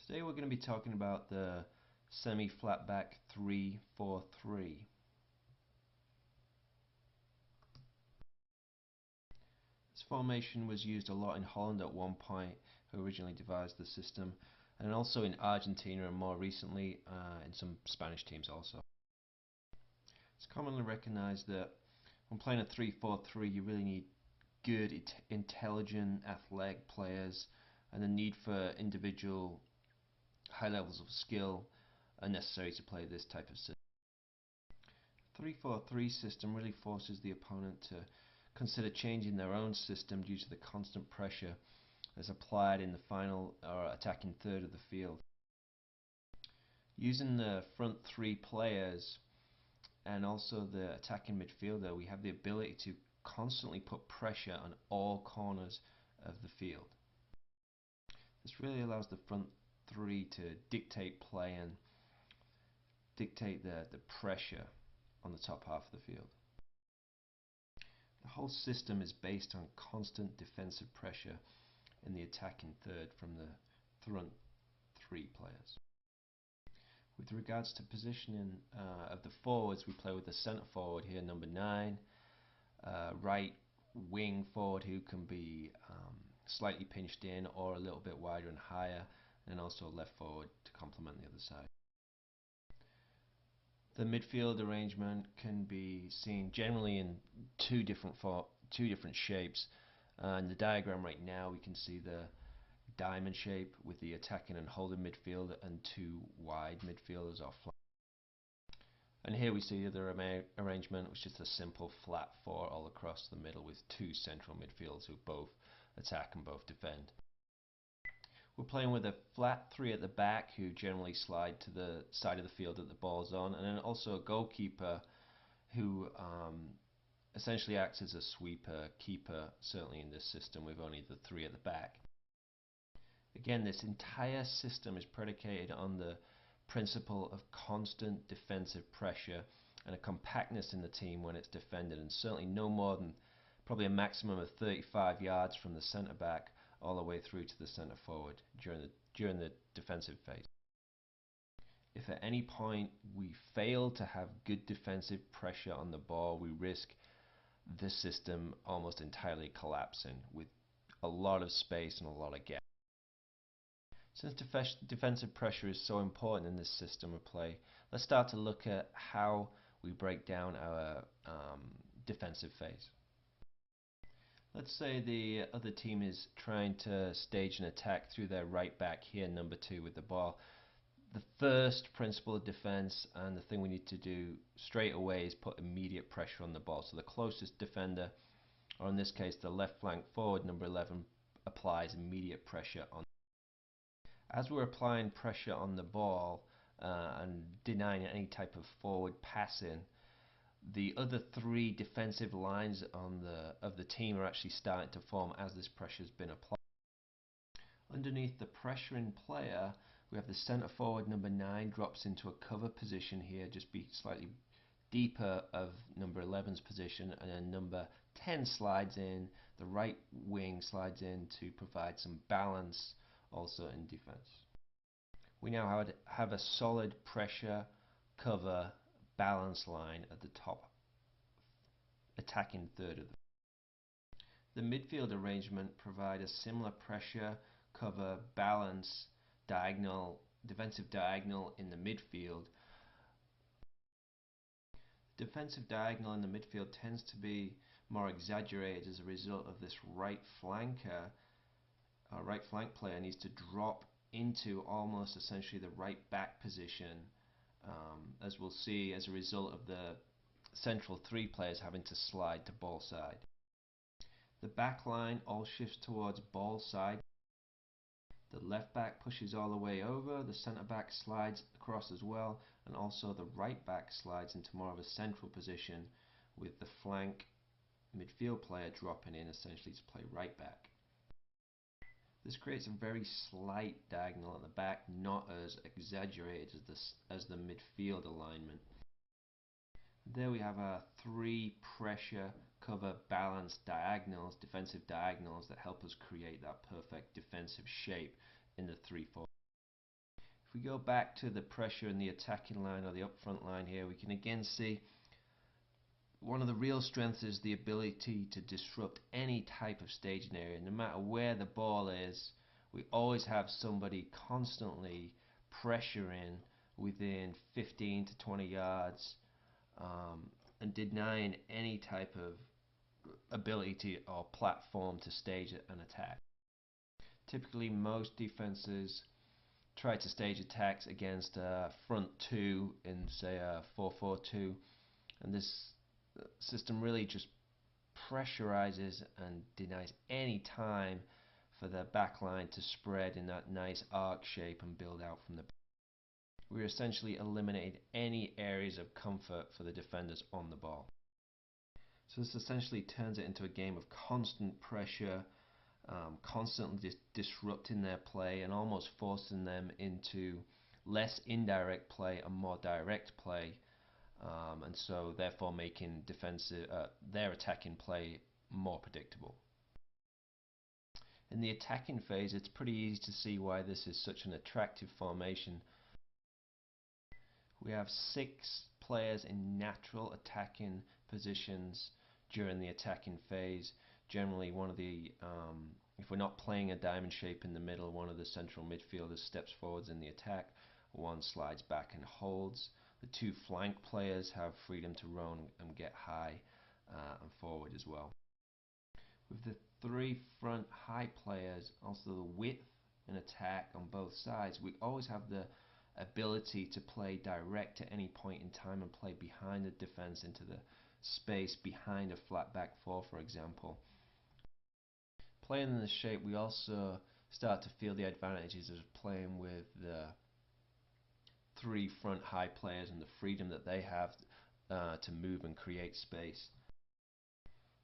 Today we're going to be talking about the semi-flat back 3-4-3. This formation was used a lot in Holland at one point, who originally devised the system, and also in Argentina and more recently in some Spanish teams also. It's commonly recognized that when playing a 3-4-3 you really need good, intelligent, athletic players, and the need for individual high levels of skill are necessary to play this type of system. 3-4-3 system really forces the opponent to consider changing their own system due to the constant pressure that's applied in the final or attacking third of the field. Using the front three players and also the attacking midfielder, we have the ability to constantly put pressure on all corners of the field. This really allows the front three to dictate play and dictate the pressure on the top half of the field. The whole system is based on constant defensive pressure in the attacking third from the front three players. With regards to positioning of the forwards, we play with the centre forward here, number 9, right wing forward who can be slightly pinched in or a little bit wider and higher, and also left forward to complement the other side. The midfield arrangement can be seen generally in two different shapes. In the diagram right now we can see the diamond shape with the attacking and holding midfield and two wide midfielders or flank. And here we see the other arrangement, which is just a simple flat 4 all across the middle with two central midfielders who both attack and both defend. We're playing with a flat 3 at the back who generally slide to the side of the field that the ball's on, and then also a goalkeeper who essentially acts as a sweeper, keeper, certainly in this system with only the 3 at the back. Again, this entire system is predicated on the principle of constant defensive pressure and a compactness in the team when it's defended, and certainly no more than probably a maximum of 35 yards from the centre back all the way through to the centre forward during the defensive phase. If at any point we fail to have good defensive pressure on the ball, we risk this system almost entirely collapsing with a lot of space and a lot of gap. Since defensive pressure is so important in this system of play, let's start to look at how we break down our defensive phase. Let's say the other team is trying to stage an attack through their right back here, number 2, with the ball. The first principle of defense and the thing we need to do straight away is put immediate pressure on the ball. So the closest defender, or in this case the left flank forward, number 11, applies immediate pressure on. As we're applying pressure on the ball and denying any type of forward passing, the other 3 defensive lines of the team are actually starting to form as this pressure has been applied. Underneath the pressuring player, we have the centre forward, number 9, drops into a cover position here, just be slightly deeper of number 11's position, and then number 10 slides in, the right wing slides in to provide some balance also in defense. We now have a solid pressure, cover, balance line at the top attacking third of the midfield arrangement provide a similar pressure, cover, balance, defensive diagonal in the midfield. Defensive diagonal in the midfield tends to be more exaggerated as a result of this right flank player needs to drop into almost essentially the right back position, as we'll see, as a result of the central 3 players having to slide to ball side. The back line all shifts towards ball side. The left back pushes all the way over, the centre back slides across as well, and also the right back slides into more of a central position with the flank midfield player dropping in essentially to play right back. This creates a very slight diagonal at the back, not as exaggerated as the midfield alignment. There we have our 3 pressure, cover, balance diagonals, defensive diagonals that help us create that perfect defensive shape in the 3-4. If we go back to the pressure in the attacking line or the up front line here, we can again see one of the real strengths is the ability to disrupt any type of staging area. No matter where the ball is, we always have somebody constantly pressuring within 15 to 20 yards and denying any type of ability or platform to stage an attack. Typically, most defenses try to stage attacks against a front two in, say, a 4-4-2, and this system really just pressurizes and denies any time for the back line to spread in that nice arc shape and build out from the back. We're essentially eliminating any areas of comfort for the defenders on the ball. So this essentially turns it into a game of constant pressure, constantly disrupting their play and almost forcing them into less indirect play and more direct play, and so therefore making their attacking play more predictable. In the attacking phase, it's pretty easy to see why this is such an attractive formation. We have 6 players in natural attacking positions during the attacking phase. Generally, if we're not playing a diamond shape in the middle, one of the central midfielders steps forwards in the attack, one slides back and holds. The 2 flank players have freedom to run and get high and forward as well. With the 3 front high players, also the width and attack on both sides, we always have the ability to play direct at any point in time and play behind the defense into the space behind a flat back 4, for example. Playing in this shape, we also start to feel the advantages of playing with the 3 front high players and the freedom that they have to move and create space.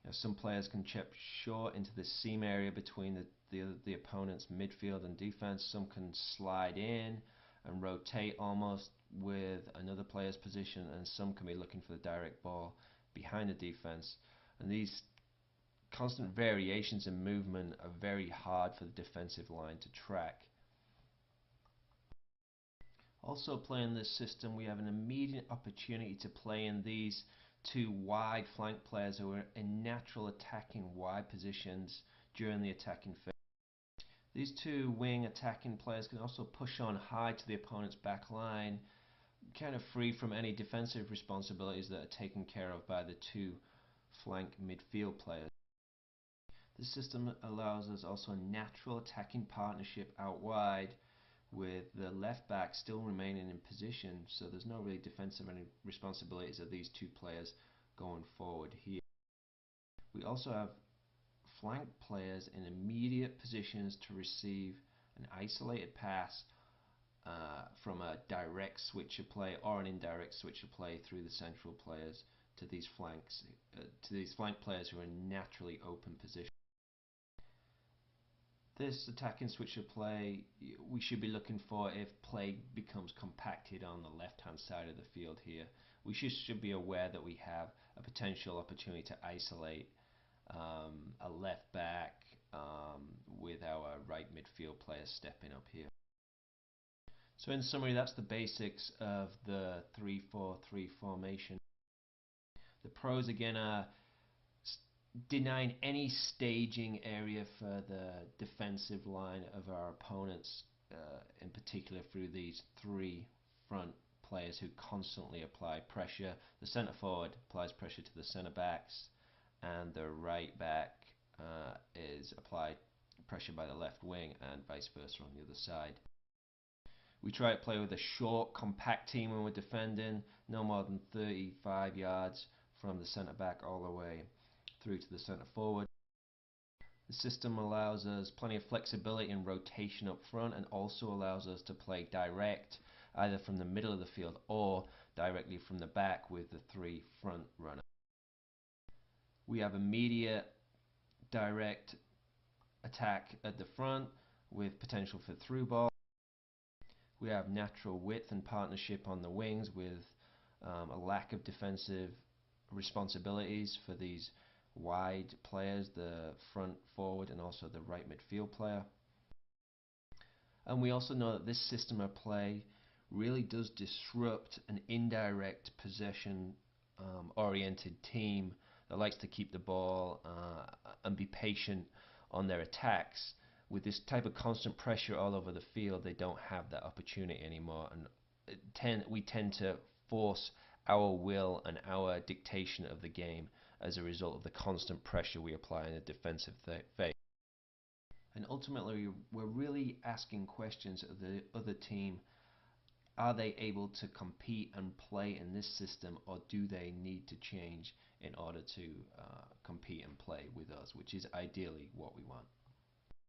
Now, some players can chip short into the seam area between the opponent's midfield and defense. Some can slide in and rotate almost with another player's position, and some can be looking for the direct ball behind the defense. And these constant variations in movement are very hard for the defensive line to track. Also, playing this system, we have an immediate opportunity to play in these 2 wide flank players who are in natural attacking wide positions during the attacking phase. These 2 wing attacking players can also push on high to the opponent's back line, kind of free from any defensive responsibilities that are taken care of by the 2 flank midfield players. This system allows us also a natural attacking partnership out wide, with the left back still remaining in position, so there's no really defensive any responsibilities of these 2 players going forward here. We also have flank players in immediate positions to receive an isolated pass from a direct switch of play or an indirect switch of play through the central players to these flank players who are in naturally open positions. This attacking switch of play we should be looking for if play becomes compacted on the left hand side of the field here. We should be aware that we have a potential opportunity to isolate a left back with our right midfield player stepping up here. So in summary, that's the basics of the 3-4-3 formation. The pros again are denying any staging area for the defensive line of our opponents, in particular through these 3 front players who constantly apply pressure. The centre forward applies pressure to the centre backs, and the right back is applied pressure by the left wing, and vice versa on the other side. We try to play with a short, compact team when we're defending, no more than 35 yards from the centre back all the way through to the centre forward. The system allows us plenty of flexibility and rotation up front, and also allows us to play direct either from the middle of the field or directly from the back with the 3 front runners. We have immediate direct attack at the front with potential for through ball. We have natural width and partnership on the wings with a lack of defensive responsibilities for these wide players, the front forward and also the right midfield player. And we also know that this system of play really does disrupt an indirect possession oriented team that likes to keep the ball and be patient on their attacks. With this type of constant pressure all over the field, they don't have that opportunity anymore, and we tend to force our will and our dictation of the game as a result of the constant pressure we apply in a defensive phase. And ultimately, we're really asking questions of the other team. Are they able to compete and play in this system, or do they need to change in order to compete and play with us, which is ideally what we want?